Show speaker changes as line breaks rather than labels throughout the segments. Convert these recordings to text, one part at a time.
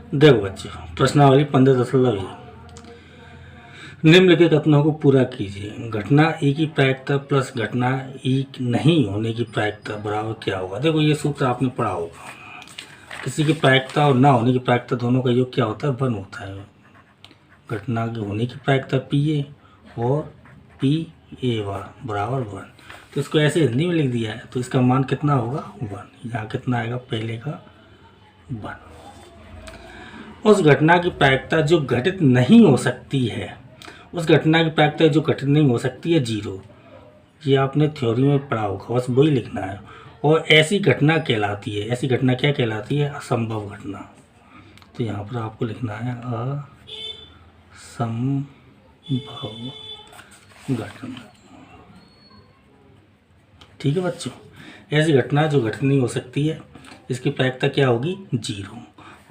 देखो बच्चों, प्रश्नावली 15.1 निम्नलिखित कथनों को पूरा कीजिए। घटना ई की प्रायिकता प्लस घटना ई नहीं होने की प्रायिकता बराबर क्या होगा। देखो ये सूत्र आपने पढ़ा होगा, किसी की प्रायिकता और ना होने की प्रायिकता दोनों का योग क्या होता है, 1 होता है। घटना की होने की प्रायिकता पी ए और पी ए बराबर 1। तो इसको ऐसे हिंदी में लिख दिया है, तो इसका मान कितना होगा, 1। यहाँ कितना आएगा, पहले का 1। उस घटना की प्रायिकता जो घटित नहीं हो सकती है, उस घटना की प्रायिकता जो घटित नहीं हो सकती है 0। ये आपने थ्योरी में पढ़ा होगा, बस वही लिखना है। और ऐसी घटना कहलाती है, ऐसी घटना क्या कहलाती है, असंभव घटना। तो यहाँ पर आपको लिखना है असंभव घटना। ठीक है बच्चों, ऐसी घटना जो घटित नहीं हो सकती है, इसकी प्रायिकता क्या होगी, 0।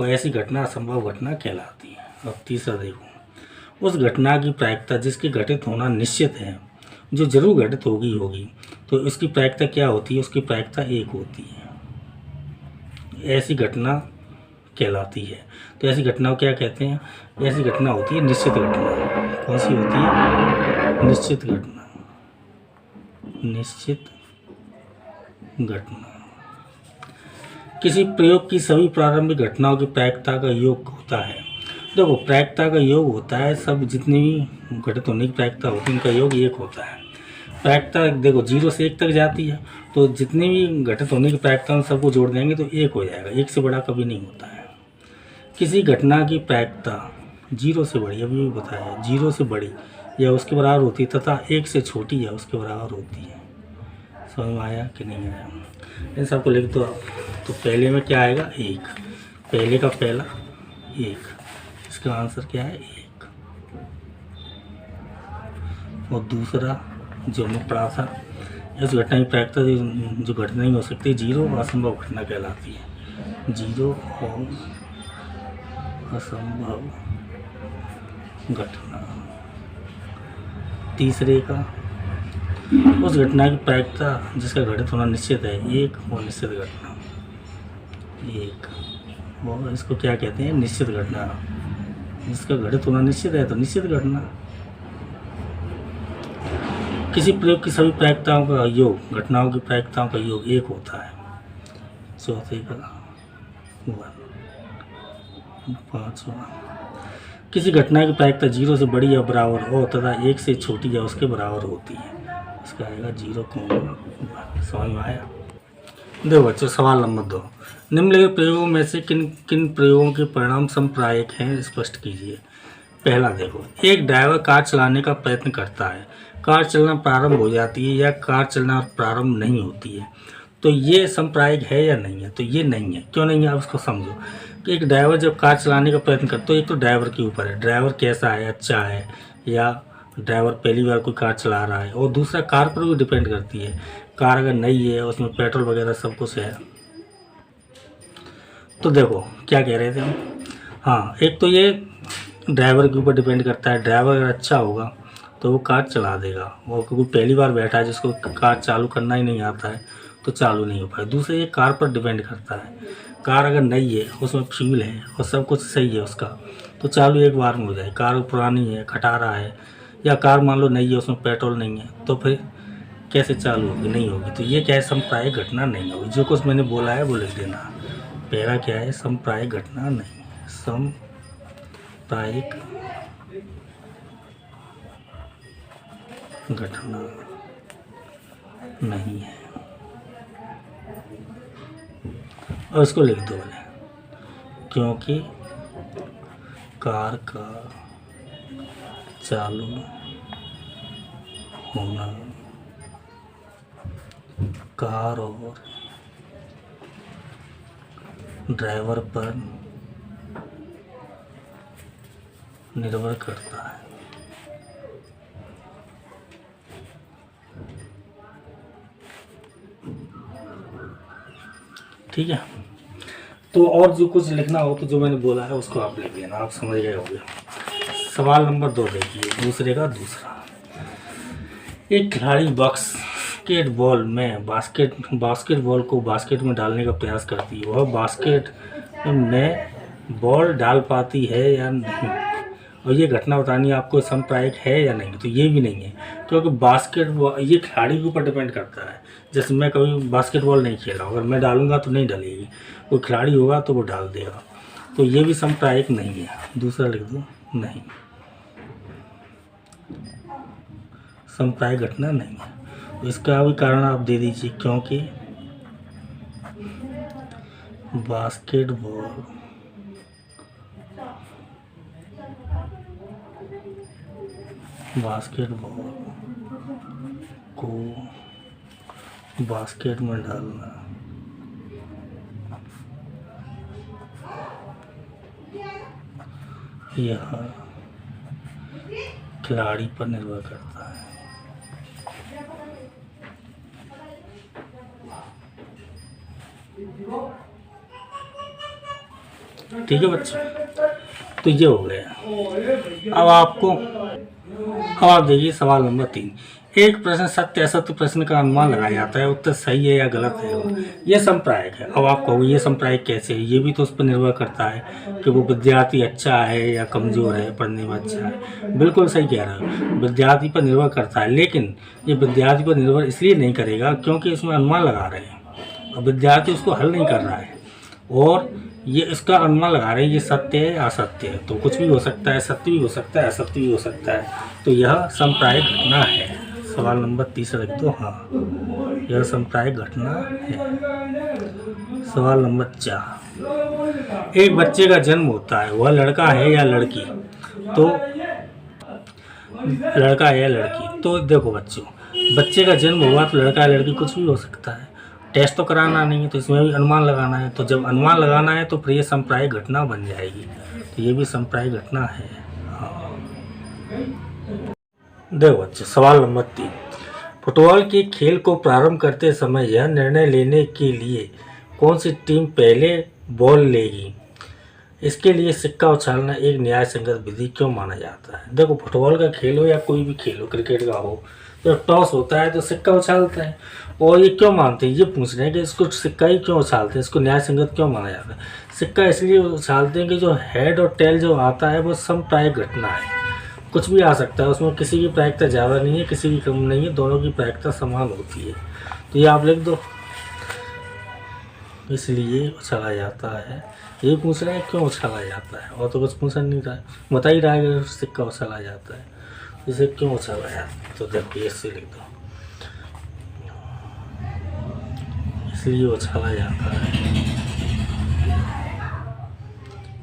और ऐसी घटना असंभव घटना कहलाती है। अब तीसरा देखो, उस घटना की प्रायिकता जिसके घटित होना निश्चित है, जो जरूर घटित होगी, तो इसकी प्रायिकता क्या होती है, उसकी प्रायिकता 1 होती है। ऐसी घटना कहलाती है। तो ऐसी घटना को क्या कहते हैं, ऐसी घटना होती है निश्चित घटना। कौन सी होती है, निश्चित घटना। निश्चित घटना किसी प्रयोग की सभी प्रारंभिक घटनाओं की प्रायिकता का योग होता है। देखो प्रायिकता का योग होता है, सब जितनी भी घटित होने की प्रायिकता होती है उनका योग 1 होता है। प्रायिकता देखो 0 से 1 तक जाती है, तो जितनी भी घटित होने की प्रायिकता उन सबको जोड़ देंगे तो 1 हो जाएगा। 1 से बड़ा कभी नहीं होता है। किसी घटना की प्रायिकता 0 से बड़ी, अभी भी बताया, 0 से बड़ी या उसके बराबर होती है तथा 1 से छोटी या उसके बराबर होती है। समझ में आया कि नहीं आया, इन सबको लिख दो। तो पहले में क्या आएगा, 1। पहले का पहला 1, इसका आंसर क्या है, 1। और दूसरा जो हमने पढ़ा था, इस घटना की प्रायिकता जो घटना नहीं हो सकती 0 असंभव घटना कहलाती है। 0 और असंभव घटना। तीसरे का, उस घटना की प्रायिकता जिसका घटित होना निश्चित है 1 और निश्चित घटना 1। और इसको क्या कहते हैं, निश्चित घटना। जिसका घटित होना निश्चित है तो निश्चित घटना। किसी प्रयोग की सभी प्रायिकताओं का योग घटनाओं की प्रायिकताओं का योग 1 होता है। चौथे का 1। पाँचवा, किसी घटना की प्रायिकता 0 से बड़ी या बराबर हो तथा 1 से छोटी या उसके बराबर होती है। इसका आएगा 0,1। समझ में आया। देखो बच्चों, सवाल नंबर 2, निम्नलिखित प्रयोगों में से किन किन प्रयोगों के परिणाम समप्रायिक हैं, स्पष्ट कीजिए। पहला देखो, एक ड्राइवर कार चलाने का प्रयत्न करता है, कार चलना प्रारंभ हो जाती है या कार चलना प्रारंभ नहीं होती है। तो ये समप्रायिक है या नहीं है, तो ये नहीं है। क्यों नहीं है, आप उसको समझो कि एक ड्राइवर जब कार चलाने का प्रयत्न करता है तो एक तो ड्राइवर के ऊपर है, ड्राइवर कैसा है, अच्छा है या ड्राइवर पहली बार कोई कार चला रहा है। और दूसरा कार पर भी डिपेंड करती है, कार अगर नई है उसमें पेट्रोल वगैरह सब कुछ है। तो देखो क्या कह रहे थे हम, हाँ, एक तो ये ड्राइवर के ऊपर डिपेंड करता है। ड्राइवर अगर अच्छा होगा तो वो कार चला देगा, और कोई पहली बार बैठा है जिसको कार चालू करना ही नहीं आता है तो चालू नहीं हो पाए। दूसरा ये कार पर डिपेंड करता है, कार अगर नई है उसमें फ्यूल है और सब कुछ सही है उसका, तो चालू एक बार में हो जाए। कार पुरानी है, खटारा है, या कार मान लो नई है उसमें पेट्रोल नहीं है, तो फिर कैसे चालू होगी, नहीं होगी। तो ये क्या है, समप्रायिक घटना नहीं होगी। जो कुछ मैंने बोला है वो लिख देना। पहला क्या है, समप्रायिक घटना नहीं है, समप्रायिक घटना नहीं है। और इसको लिख दो बोले, क्योंकि कार का चालू होना कार और ड्राइवर पर निर्भर करता है। ठीक है, तो और जो कुछ लिखना हो तो जो मैंने बोला है उसको आप लिख देना, आप समझ गए होंगे। सवाल नंबर 2 देखिए, दूसरे का दूसरा। एक खिलाड़ी बास्केटबॉल में बास्केटबॉल को बास्केट में डालने का प्रयास करती है। वह बास्केट में बॉल डाल पाती है या नहीं, और ये घटना बतानी है आपको समप्रायिक है या नहीं, तो ये भी नहीं है, क्योंकि बास्केटबॉल ये खिलाड़ी के ऊपर डिपेंड करता है। जैसे मैं कभी बास्केटबॉल नहीं खेला, अगर मैं डालूंगा तो नहीं डलेगी, कोई खिलाड़ी होगा तो वो डाल देगा, तो ये भी समप्रायिक नहीं है। दूसरा लिख दो, नहीं, समप्रायिक घटना नहीं है। तो इसका भी कारण आप दे दीजिए, क्योंकि बास्केटबॉल को बास्केट में डालना यह खिलाड़ी पर निर्भर करता है। ठीक है बच्चों, तो ये हो गया। अब आप देखिए सवाल नंबर 3। एक प्रश्न सत्य असत्य प्रश्न का अनुमान लगाया जाता है, उत्तर सही है या गलत है, ये संप्रायिक है। अब आप कहोगे ये संप्रायिक कैसे है, ये भी तो उस पर निर्भर करता है कि वो विद्यार्थी अच्छा है या कमज़ोर है, पढ़ने में अच्छा है। बिल्कुल सही कह रहे हो, विद्यार्थी पर निर्भर करता है, लेकिन ये विद्यार्थी पर निर्भर इसलिए नहीं करेगा क्योंकि इसमें अनुमान लगा रहे हैं और विद्यार्थी उसको हल नहीं कर रहा है, और ये इसका अनुमान लगा रहे हैं ये सत्य है या असत्य है। तो कुछ भी हो सकता है, सत्य भी हो सकता है, असत्य भी हो सकता है, तो यह संप्रायिक घटना है। सवाल नंबर 30 रख दो, हाँ, यह संप्रायिक घटना है। सवाल नंबर 4। एक बच्चे का जन्म होता है, वह लड़का है या लड़की, तो लड़का है या लड़की। तो देखो बच्चों, बच्चे का जन्म हुआ तो लड़का या लड़की कुछ भी हो सकता है, टेस्ट तो कराना नहीं है, तो इसमें भी अनुमान लगाना है। तो जब अनुमान लगाना है तो फिर ये संप्रायिक घटना बन जाएगी, तो ये भी संप्रायिक घटना है। हाँ। देखो बच्चों, सवाल नंबर 3। फुटबॉल के खेल को प्रारंभ करते समय यह निर्णय लेने के लिए कौन सी टीम पहले बॉल लेगी, इसके लिए सिक्का उछालना एक न्याय संगत विधि क्यों माना जाता है। देखो, फुटबॉल का खेल हो या कोई भी खेल हो, क्रिकेट का हो, तो टॉस होता है तो सिक्का उछालते हैं। और ये क्यों मानते हैं, ये पूछ रहे हैं कि इसको सिक्का ही क्यों उछालते हैं, इसको न्याय संगत क्यों माना जाता है। सिक्का इसलिए उछालते हैं कि जो हेड और टेल जो आता है वो समप्रायिक घटना है, कुछ भी आ सकता है, उसमें किसी की प्रायिकता ज़्यादा नहीं है, किसी की कम नहीं है, दोनों की प्रायिकता समान होती है। तो ये आप लिख दो, इसलिए उछाला जाता है। ये पूछ रहे हैं क्यों उछाला जाता है, और तो कुछ पूछा नहीं रहा है, बता ही रहा है कि सिक्का उछाला जाता है, इसे क्यों उछाला जाता है। तो देखो इससे लिख दो, इसलिए उछाला जाता है,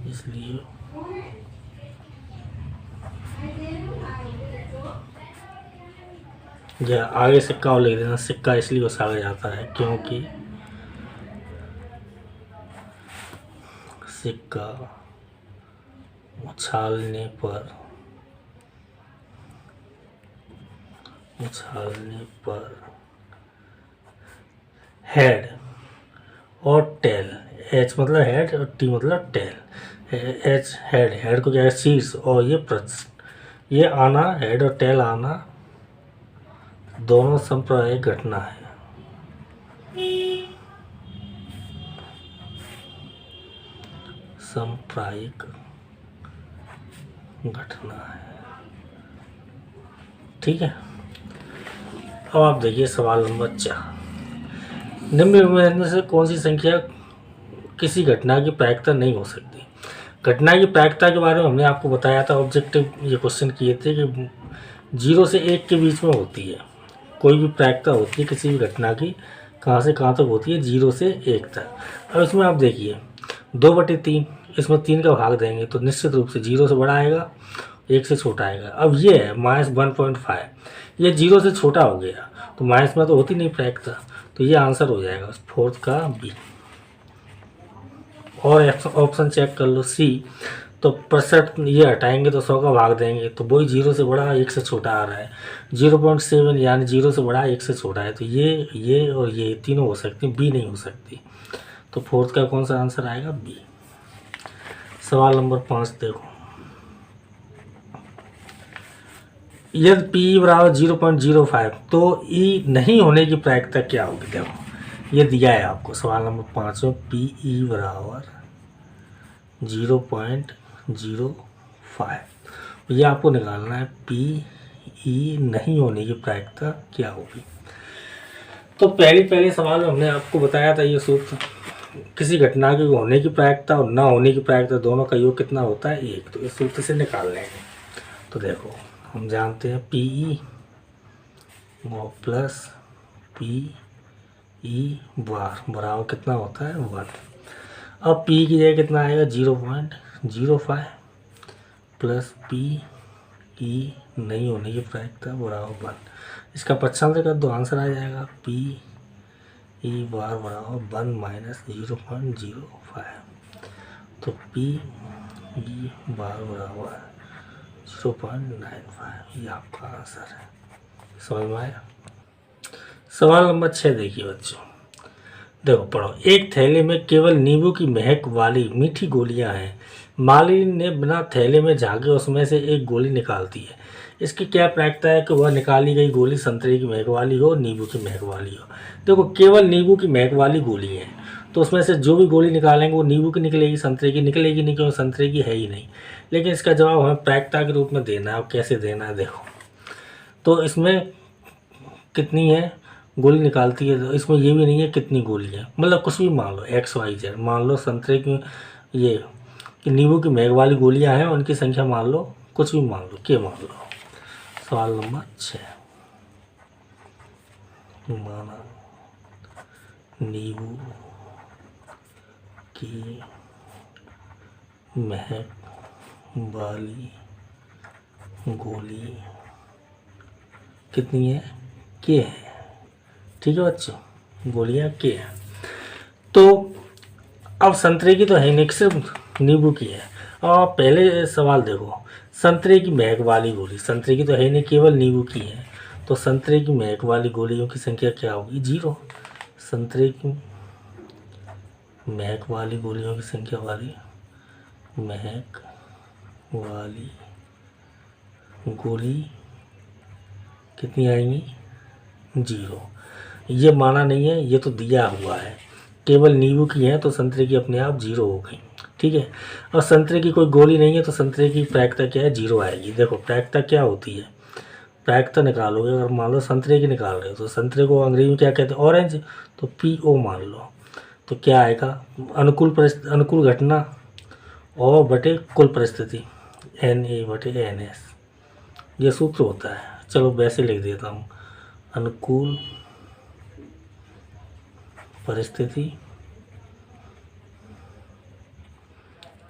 इसलिए या आगे सिक्का और लिख देना, सिक्का इसलिए उछाला जाता है क्योंकि सिक्का उछालने पर हेड और टेल, एच मतलब हेड और टी मतलब टेल, एच हेड को क्या है शीर्ष, और ये पृष्ठ, ये आना, हेड और टेल आना दोनों संप्रायिक घटना है। संप्रायिक घटना है, ठीक है। अब आप देखिए सवाल नंबर 4। निम्न में से कौन सी संख्या किसी घटना की प्रायिकता नहीं हो सकती। घटना की प्रायिकता के बारे में हमने आपको बताया था, ऑब्जेक्टिव ये क्वेश्चन किए थे कि 0 से 1 के बीच में होती है, कोई भी प्रायिकता होती है किसी भी घटना की, कहाँ से कहाँ तक होती है, 0 से 1 तक। अब इसमें आप देखिए 2/3, इसमें 3 का भाग देंगे तो निश्चित रूप से 0 से बड़ा आएगा, 1 से छोटा आएगा। अब ये है -1.5, ये 0 से छोटा हो गया, तो माइनस में तो होती नहीं प्रायिकता, तो ये आंसर हो जाएगा 4th का बी। और ऑप्शन चेक कर लो सी, तो 65 ये हटाएंगे तो 100 का भाग देंगे, तो वही 0 से बड़ा 1 से छोटा आ रहा है, 0.7 यानी 0 से बड़ा 1 से छोटा है, तो ये और ये तीनों हो सकती, बी नहीं हो सकती। तो 4th का कौन सा आंसर आएगा, बी। सवाल नंबर 5 देखो, यदि P बराबर 0.05 तो E नहीं होने की प्रायिकता क्या होगी। देखो ये दिया है आपको सवाल नंबर 5 में, PE बराबर 0.05। ये आपको निकालना है पी ई नहीं होने की प्रायिकता क्या होगी। तो पहले सवाल में हमने आपको बताया था ये सूत्र, किसी घटना के होने की प्रायिकता और ना होने की प्रायिकता दोनों का योग कितना होता है 1। तो इस सूत्र से निकाल लेंगे। तो देखो हम जानते हैं P E plus P E bar बराबर कितना होता है 1। अब पी की जगह कितना आएगा 0.05 प्लस पी ई नहीं होने की प्रायिकता बराबर 1। इसका पक्षांतर कर दो, आंसर आ जाएगा पी ई बार बराबर 1 माइनस 0.05। तो पी ई बार बराबर 0.95। ये आपका आंसर है। समझ में आया। सवाल नंबर 6 देखिए बच्चों, देखो पढ़ो। एक थैले में केवल नींबू की महक वाली मीठी गोलियां हैं। मालिनी ने बिना थैले में झाँके उसमें से एक गोली निकाल दी है। इसकी क्या प्रायिकता है कि वह निकाली गई गोली संतरे की महक वाली हो, नींबू की महक वाली हो। देखो केवल नींबू की महक वाली गोली है, तो उसमें से जो भी गोली निकालेंगे वो नींबू की निकलेगी, संतरे की निकलेगी नहीं, क्योंकि संतरे की है ही नहीं। लेकिन इसका जवाब हमें प्रायिकता के रूप में देना है। अब कैसे देना है देखो, तो इसमें कितनी है गोली निकालती है, तो इसमें ये भी नहीं है कितनी गोली है, मतलब कुछ भी मान लो XYZ। मान लो संतरे की ये नींबू की महक वाली गोलियां हैं, उनकी संख्या मान लो, कुछ भी मान लो, क्या मान लो। सवाल नंबर 6, माना नींबू की महक वाली गोली कितनी है, के है। ठीक है बच्चों, गोलियां के हैं। तो अब संतरे की तो है नहीं, सिर्फ नींबू की है। और पहले सवाल देखो, संतरे की महक वाली गोली, संतरे की तो है नहीं, केवल नींबू की है। तो संतरे की महक वाली गोलियों की संख्या क्या होगी 0। संतरे की महक वाली गोलियों की संख्या वाली महक वाली गोली कितनी आएंगी 0। ये माना नहीं है, ये तो दिया हुआ है। केवल नींबू की है तो संतरे की अपने आप 0 हो गई। ठीक है, और संतरे की कोई गोली नहीं है तो संतरे की प्रायिकता क्या है 0 आएगी। देखो प्रायिकता क्या होती है, प्रायिकता निकालोगे, अगर मान लो संतरे की निकाल रहे हो तो संतरे को अंग्रेजी में क्या कहते हैं ऑरेंज, तो PO मान लो। तो क्या आएगा अनुकूल घटना और बटे कुल परिस्थिति NA/NS, ये सूत्र होता है। चलो वैसे लिख देता हूँ, अनुकूल परिस्थिति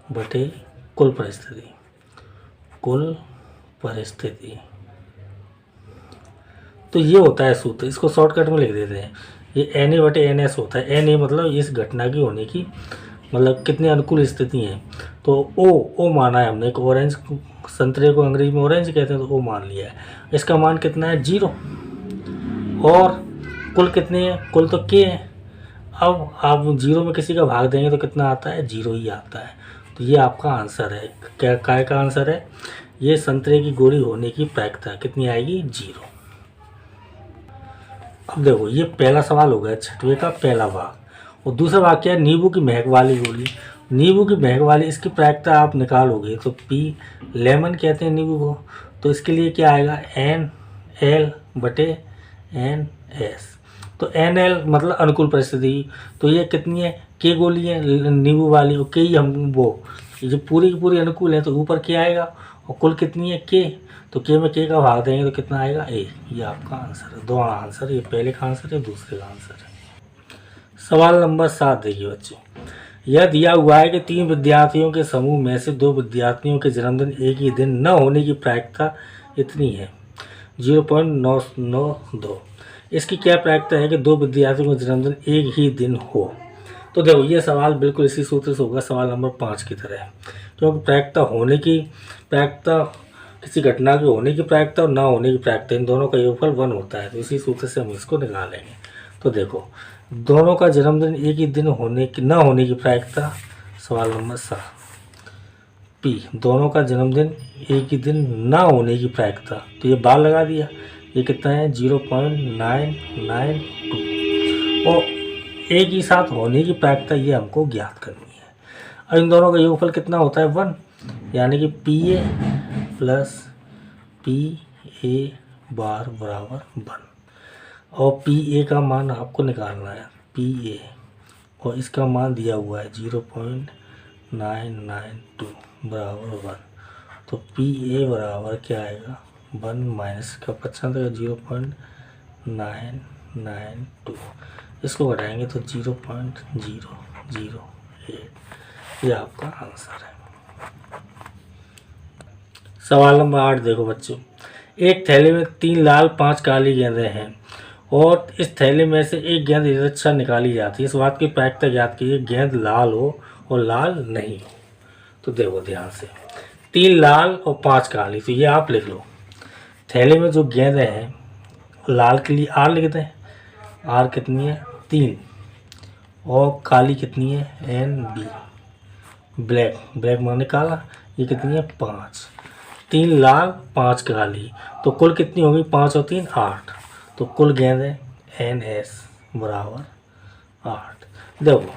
बटे कुल परिस्थिति, कुल परिस्थिति। तो ये होता है सूत्र, इसको शॉर्टकट में लिख देते हैं। ये NA/NS होता है। NA मतलब इस घटना की होने की मतलब कितनी अनुकूल स्थिति हैं। तो O माना है हमने, एक ऑरेंज, संतरे को अंग्रेजी में ऑरेंज कहते हैं, तो O मान लिया है। इसका मान कितना है 0। और कुल कितने हैं, कुल तो K है। अब आप 0 में किसी का भाग देंगे तो कितना आता है 0 ही आता है। तो ये आपका आंसर है। क्या काय का आंसर है, ये संतरे की गोली होने की प्रायिकता कितनी आएगी 0। अब देखो ये पहला सवाल हो गया 6वें का पहला भाग। और दूसरा भाग क्या है, नींबू की महक वाली गोली। नींबू की महक वाली, इसकी प्रायिकता आप निकालोगे तो P, लेमन कहते हैं नींबू को, तो इसके लिए क्या आएगा NL/NS। तो NL मतलब अनुकूल परिस्थिति। तो ये कितनी है, K गोली है नींबू वाली, और K ही हम वो ये पूरी की पूरी अनुकूल है, तो ऊपर क्या आएगा, और कुल कितनी है K, तो K में K का भाग देंगे तो कितना आएगा A। ये आपका आंसर है। दो आंसर, ये पहले का आंसर है, दूसरे का आंसर है। सवाल नंबर 7 देखिए बच्चों, यह दिया हुआ है कि 3 विद्यार्थियों के समूह में से 2 विद्यार्थियों के जन्मदिन एक ही दिन न होने की प्रायिकता इतनी है 0.992। इसकी क्या प्रायिकता है कि 2 विद्यार्थियों का जन्मदिन एक ही दिन हो। तो देखो ये सवाल बिल्कुल इसी सूत्र से होगा सवाल नंबर 5 की तरह, क्योंकि प्रायिकता किसी घटना के होने की प्रायिकता और ना होने की प्रायिकता, इन दोनों का योगफल 1 होता है। तो इसी सूत्र से हम इसको निकालेंगे। तो देखो दोनों का जन्मदिन एक ही दिन होने की ना होने की प्रायिकता, सवाल नंबर 7 P, दोनों का जन्मदिन एक ही दिन ना होने की प्रायिकता, तो ये बार लगा दिया, ये कितना है 0.992। और एक ही साथ होने की प्रायिकता ये हमको ज्ञात करनी है। अब इन दोनों का योगफल कितना होता है 1, यानी कि P A plus P A bar बराबर 1। और पी ए का मान आपको निकालना है, पी ए, और इसका मान दिया हुआ है 0.992 बराबर 1। तो पी ए बराबर क्या आएगा 1 माइनस का 95 0.992, इसको घटाएंगे तो 0.008, ये आपका आंसर है। सवाल नंबर 8 देखो बच्चों, एक थैले में 3 लाल 5 काली गेंदें हैं और इस थैले में से एक गेंद यथेच्छा निकाली जाती है। इस बात की प्रायिकता ज्ञात कीजिए गेंद लाल हो और लाल नहीं हो। तो देखो ध्यान से, 3 लाल और 5 काली, तो ये आप लिख लो। थैले में जो गेंदें हैं, लाल के लिए आर लिख दें, आर कितनी है 3, और काली कितनी है एन बी, ब्लैक, ब्लैक माने काला, ये कितनी है 5। 3 लाल 5 काली, तो कुल कितनी होगी 5 और 3 8, तो कुल गेंदें एन एस बराबर 8। देखो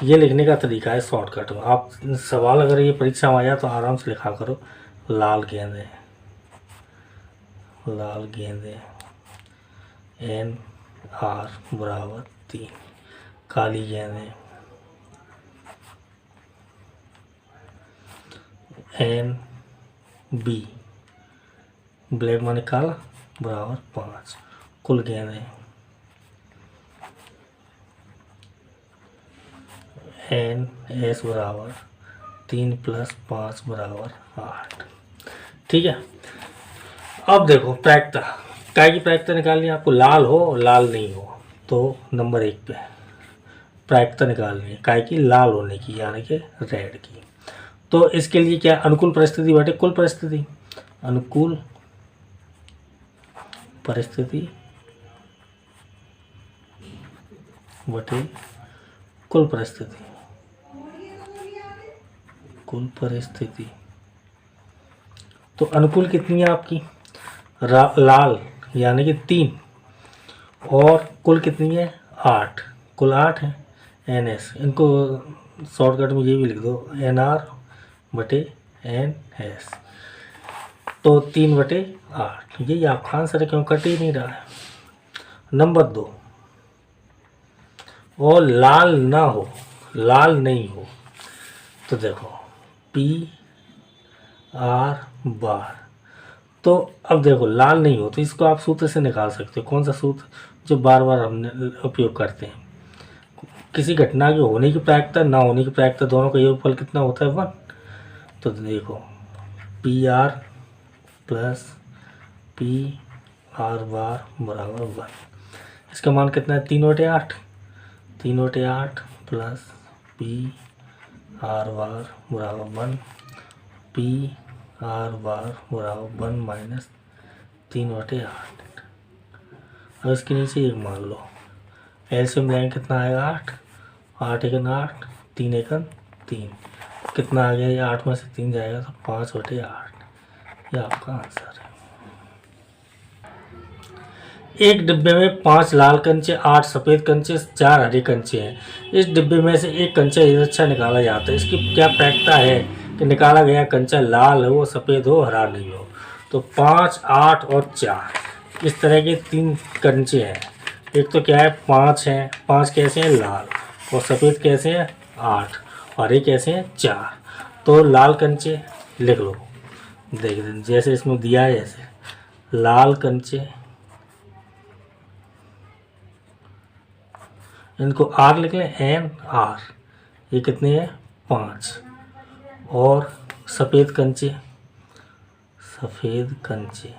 ये लिखने का तरीका है शॉर्टकट में। आप सवाल अगर ये परीक्षा में आ जाए तो आराम से लिखा करो, लाल गेंदें, लाल गेंदें एन आर बराबर 3, काली गेंदें एन बी, ब्लैक माने काला, बराबर 5, कुल गेंदें एन एस बराबर 3 + 5 बराबर 8। ठीक है, अब देखो प्रायिकता, काय की प्रायिकता निकालनी है आपको, लाल हो और लाल नहीं हो। तो नंबर 1 पे प्रायिकता निकालनी है काय की, लाल होने की, यानी कि रेड की। तो इसके लिए क्या, अनुकूल परिस्थिति बटे कुल परिस्थिति, अनुकूल परिस्थिति बटे कुल परिस्थिति, कुल परिस्थिति। तो अनुकूल कितनी है आपकी, लाल यानी कि 3, और कुल कितनी है 8, कुल 8 है एन एस, इनको शॉर्टकट में ये भी लिख दो एन आर बटे एन एस, तो 3/8, यही आपका आंसर है, क्यों कट ही नहीं रहा है। नंबर 2, और लाल ना हो, लाल नहीं हो, तो देखो पी आर बार। तो अब देखो लाल नहीं हो तो इसको आप सूत्र से निकाल सकते हो। कौन सा सूत्र, जो बार बार हमने उपयोग करते हैं, किसी घटना के होने की प्रायिकता ना होने की प्रायिकता दोनों का योगफल कितना होता है 1। तो देखो P R plus P R बार बराबर 1, इसका मान कितना है 3/8, 3/8 प्लस पी आर बार बराबर 1, पी आर बार बराबर 1 माइनस 3/8। अब इसके नीचे 1 मान लो, एलसीएम लेंगे कितना आएगा 8, 8 × 8, 3 × 3, कितना आ गया, ये 8 में से 3 जाएगा तो 5/8, ये आपका आंसर है। एक डिब्बे में 5 लाल कंचे, 8 सफ़ेद कंचे, 4 हरे कंचे हैं। इस डिब्बे में से एक कंचा यथेच्छा निकाला जाता है। इसकी क्या प्रायिकता है कि निकाला गया कंचा लाल हो, सफ़ेद हो, हरा नहीं हो। तो 5, 8 और 4 इस तरह के 3 कंचे हैं। एक तो क्या है 5 हैं, 5 कैसे हैं लाल, और सफ़ेद कैसे हैं 8, हरे कैसे हैं 4। तो लाल कंचे लिख लो, देख जैसे इसमें दिया है, जैसे लाल कंचे, इनको आर लिख लें, एन आर, ये कितने हैं 5। और सफ़ेद कंचे, सफ़ेद कंचे,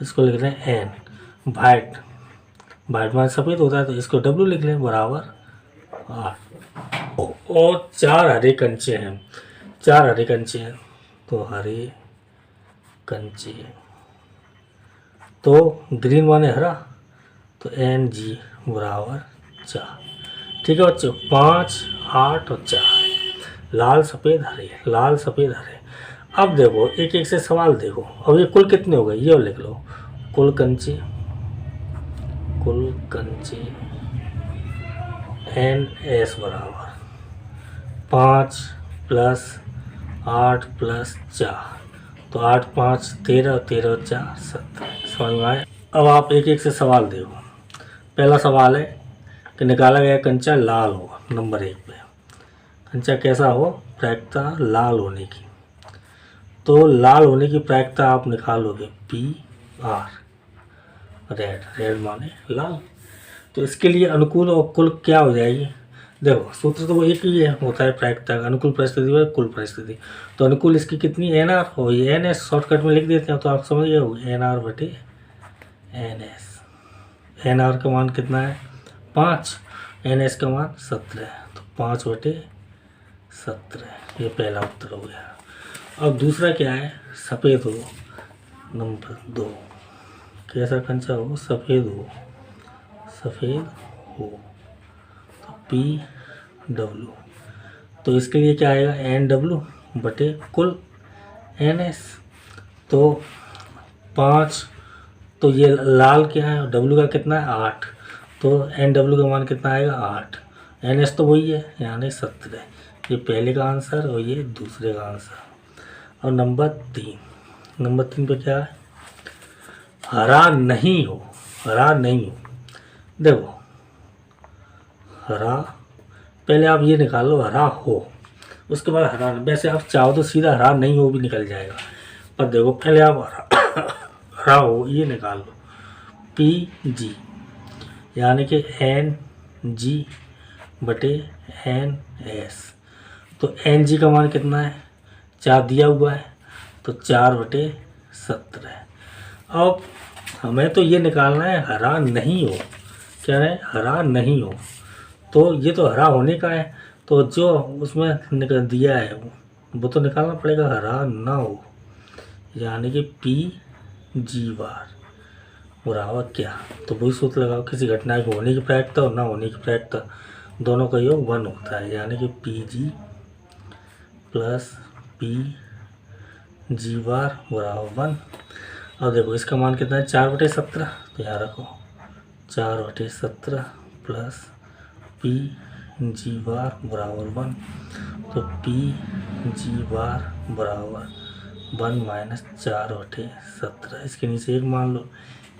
इसको लिख लें एन। वाइट, वाइट में सफ़ेद होता है तो इसको डब्ल्यू लिख लें बराबर 8। और 4 हरे कंचे हैं, 4 हरे कंचे हैं, तो हरे कंचे, तो ग्रीन माने हरा, तो एन जी बराबर 4। ठीक है बच्चों, 5, 8 और 4, लाल सफ़ेद हरे, लाल सफ़ेद हरे। अब देखो एक एक से सवाल देखो। अब ये कुल कितने हो गए, ये लिख लो, कुल कंचे, कुल कंचे एन एस बराबर 5 + 8 + 4, तो 8 × 5 = 13, 13 × 4 = 17। समझ में आए? अब आप एक एक से सवाल देखो। पहला सवाल है कि निकाला गया कंचा लाल हो। नंबर 1 पे कंचा कैसा हो? प्रायिकता लाल होने की। तो लाल होने की प्रायिकता आप निकालोगे PR, रेड, रेड माने लाल। तो इसके लिए अनुकूल और कुल क्या हो जाएगी? देखो सूत्र तो वो एक ही है, होता है प्रायिकता का, अनुकूल परिस्थिति व कुल परिस्थिति। तो अनुकूल इसकी कितनी NR हो, ये NS शॉर्टकट में लिख देते हैं तो आप समझ गए हो, NR/NS। NR का मान कितना है? 5, NS का मान 17, तो 5/17। ये पहला उत्तर हो गया। अब दूसरा क्या है? सफ़ेद हो। नंबर 2 कैसा कंचा हो? सफ़ेद हो, सफ़ेद हो, तो PW। तो इसके लिए क्या आएगा? NW/कुल NS। तो 5, तो ये लाल क्या है? W का कितना है? 8, तो NW का मान कितना आएगा? 8। NS तो वही है, यानी 17। ये पहले का आंसर और ये दूसरे का आंसर। और नंबर 3 पे क्या है? हरा नहीं हो, हरा नहीं हो। देखो हरा, पहले आप ये निकाल लो हरा हो, उसके बाद हरा। वैसे आप चाहो तो सीधा हरा नहीं हो भी निकल जाएगा, पर देखो पहले आप हरा हो ये निकाल लो, PG, यानी कि NG/NS। तो NG का मान कितना है? 4 दिया हुआ है, तो 4/17। अब हमें तो ये निकालना है हरा नहीं हो। क्या है? हरा नहीं हो। तो ये तो हरा होने का है, तो जो उसमें निकल दिया है वो तो निकालना पड़ेगा हरा ना हो, यानी कि PG बार बराबर क्या? तो वही सूत्र लगाओ, किसी घटना के होने की प्रायिकता और ना होने की प्रायिकता दोनों का योग 1 होता है, यानी कि PG + PG बार बराबर 1। अब देखो इसका मान कितना है? 4/17, तो यहाँ रखो 4/17 + PG बार बराबर 1, तो PG बार बराबर 1 - 4/17। इसके नीचे 1 मान लो,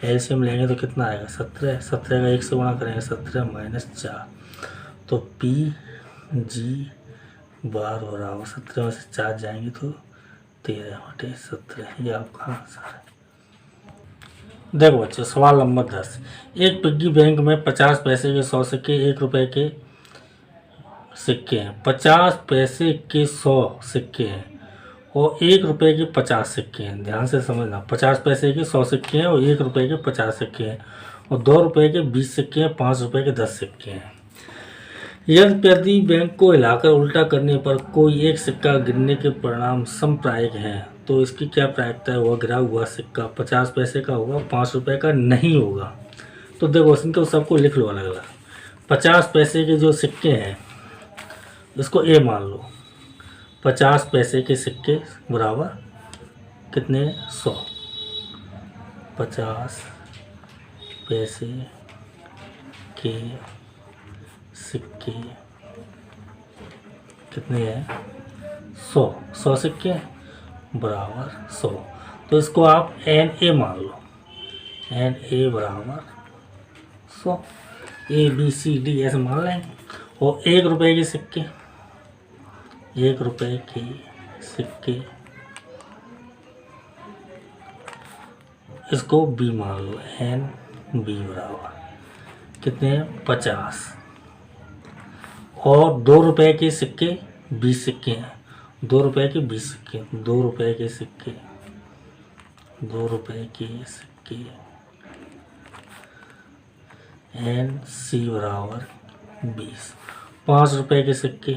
एलसीएम लेंगे तो कितना आएगा? 17। 17 का 1 से गुणा करेंगे, 17 - 4, तो PG बार बराबर 17 में से 4 जाएंगे तो 13/17। ये आपका आंसर है। देखो बच्चों सवाल नंबर 10। एक पिग्गी बैंक में 50 पैसे के 100 सिक्के, 1 रुपए के सिक्के हैं। 50 पैसे के 100 सिक्के हैं और 1 रुपए के 50 सिक्के हैं। ध्यान से समझना, 50 पैसे के 100 सिक्के हैं और 1 रुपए के 50 सिक्के हैं और 2 रुपए के 20 सिक्के हैं, 5 रुपए के 10 सिक्के हैं। यदि बैंक को हिलाकर उल्टा करने पर कोई एक सिक्का गिरने के परिणाम समप्रायिक है, तो इसकी क्या प्रायिकता है? वह गिरा हुआ सिक्का 50 पैसे का होगा, 5 रुपए का नहीं होगा। तो देखो इनको सबको लिख लो अलग अलग। 50 पैसे के जो सिक्के हैं इसको A मान लो। 50 पैसे के सिक्के बराबर कितने? 100। 50 पैसे के सिक्के कितने हैं? 100 सिक्के बराबर 100। तो इसको आप NA मान लो, NA बराबर 100। ABCD ऐसे मान लेंगे। और 1 रुपए के सिक्के, 1 रुपए के सिक्के इसको B मान लो, NB बराबर कितने हैं? 50। और 2 रुपए के सिक्के 20 सिक्के हैं, 2 रुपए के 20 सिक्के, 2 रुपए के सिक्के, 2 रुपए के सिक्के NC बराबर 20। 5 रुपए के सिक्के,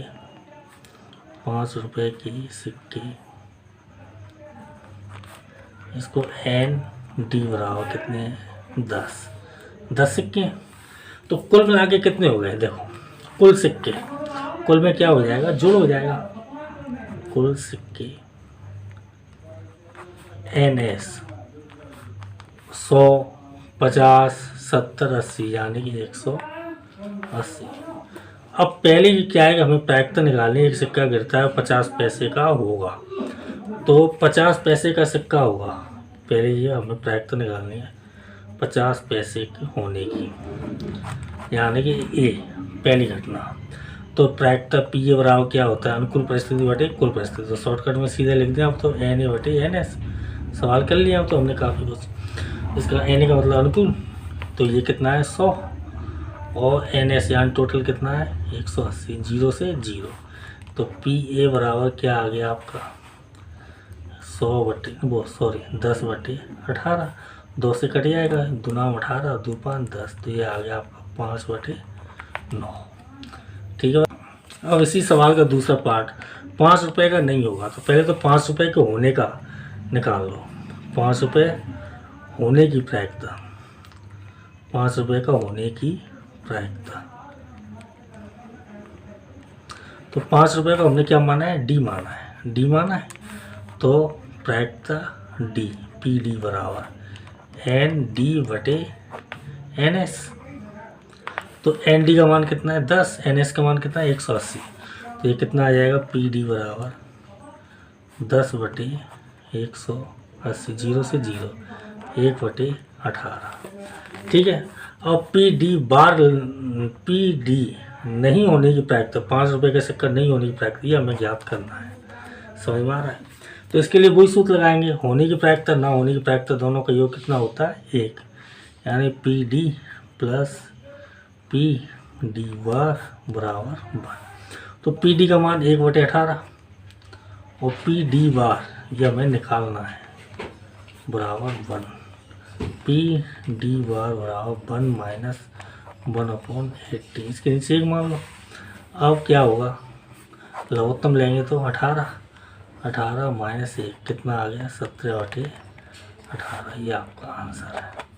5 रुपए के सिक्के इसको ND बराबर कितने हैं? 10 सिक्के। तो कुल मिला के कितने हो गए? देखो कुल सिक्के, कुल में क्या हो जाएगा? जोड़ हो जाएगा। कुल सिक्के NS 100, 50, 70, 80, यानी कि 180। अब पहले की क्या है कि हमें प्रायिकता निकालनी है। एक सिक्का गिरता है 50 पैसे का होगा, तो 50 पैसे का सिक्का होगा। पहले ये हमें प्रायिकता निकालनी है 50 पैसे की होने की, यानी कि ए पहली घटना। तो प्रायिकता पी ए बराबर क्या होता है, अनुकूल परिस्थिति बटे कुल परिस्थिति। तो शॉर्टकट में सीधे लिख दें अब तो एन ए बटे एन एस। सवाल कर लिया अब तो हमने काफ़ी कुछ। इसका एन ए का मतलब अनुकूल, तो ये कितना है 100, और एन एस यानी टोटल कितना है 180, 0 से 0। तो पी ए बराबर क्या आ गया आपका 10 बटे 18। 2 से कट जाएगा, 2 9 18, 2 5 10, तो ये आ गया आपका 5 बटे 9। ठीक है। अब इसी सवाल का दूसरा पार्ट, 5 रुपये का नहीं होगा, तो पहले तो 5 रुपये के होने का निकाल लो। 5 रुपये होने की प्रायिकता, 5 रुपये का होने की प्रायिकता। तो 5 रुपये का हमने क्या माना है, डी माना है, डी माना है। तो प्रायिकता डी, पी डी बराबर एन डी बटे एन एस। तो एन डी का मान कितना है 10, एन एस का मान कितना है 180। तो ये कितना आ जाएगा पी डी बराबर 10 बटे 180, 0 से 0, 1 बटे 18। ठीक है। अब पी डी नहीं होने की प्रायिकता, 5 रुपये का सिक्का नहीं होने की प्रायिकता, ये हमें ज्ञात करना है। समझ में आ रहा है। तो इसके लिए वही सूत्र लगाएंगे, होने की प्रायिकता ना होने की प्रायिकता दोनों का योग कितना होता है 1, यानी P D plus P D बार बराबर 1। तो पी डी का मान 1 बटे 18 और पी डी बार ये हमें निकालना है बराबर 1। पी डी बार बराबर 1 माइनस 1/80। इसके नीचे एक मान लो। अब क्या होगा, लघुत्तम लेंगे तो 18 माइनस 1 कितना आ गया 17 बटे 18। ये आपका आंसर है।